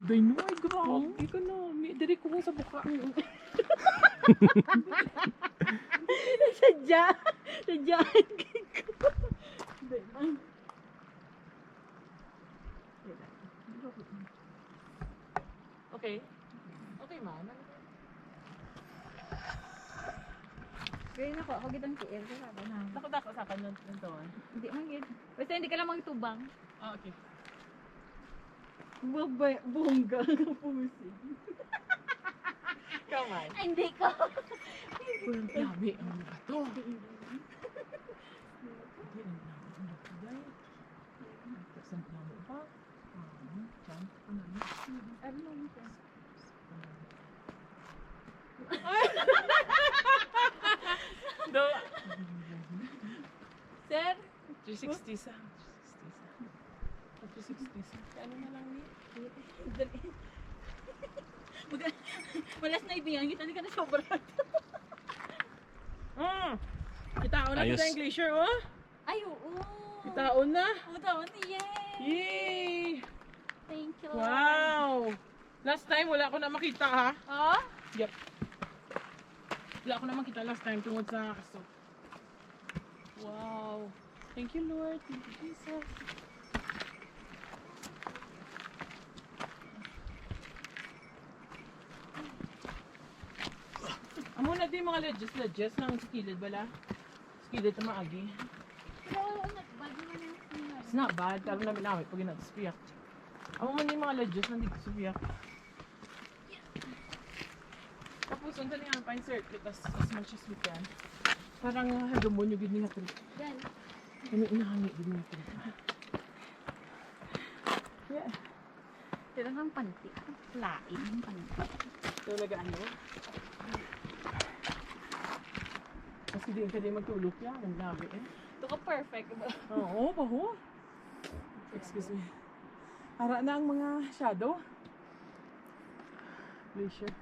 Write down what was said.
Day no, ay grabe ka na. May diri ko sa buka. Sadya. Sadyaan ko. Day lang. Okay. Okay, man. Gaya na ko, ako gitang tiil. Kaya ka na. Nakadako sa akin ng taon. Hindi man gid. Basta hindi ka lang magtubang. Ah, okay. Bongga ng pusi. Come on. Ay, hindi ko. Walang labi ang bato. Hindi ang labi ang bato, day. Saan ka mo pa? Saan ka namin? Ano lang ito? Do. Sir? 360 sa. 360 sa. Ano na lang ni? Malas na ibingan kita, hindi ka na sobrang. Kitaon na Ayos. kita yung glacier, oh. Ay, oo. Kitaon na. Utawan, yay! Yay! Thank you. Wow! Last time, wala ko na makita, ha? Oh? Yep. Wala ko na makita last time tungkol sa kaso. Wow! Thank you, Lord. Thank you, Jesus. Amo na din mga ledges ng sa kilid, bala? Sa kilid na maagi. Pero, not bad naman yung singer. It's not bad, pero namin namin pag ginagaspiyak. Amo man yung mga ledges na dito sa biyak. Tapos, unta niya ang pine circuit as much as we can. Parang hagamon yung gini nga trip. Yan. Ano inahangi gini nga trip. Yeah. Tira ng panti. Lain ng panti. Talaga ano? Kasi di ka din magtulog yan. Ang labi eh. Ito ka perfect. Oo, baho. Excuse me. Hara na ang mga shadow. Glacier.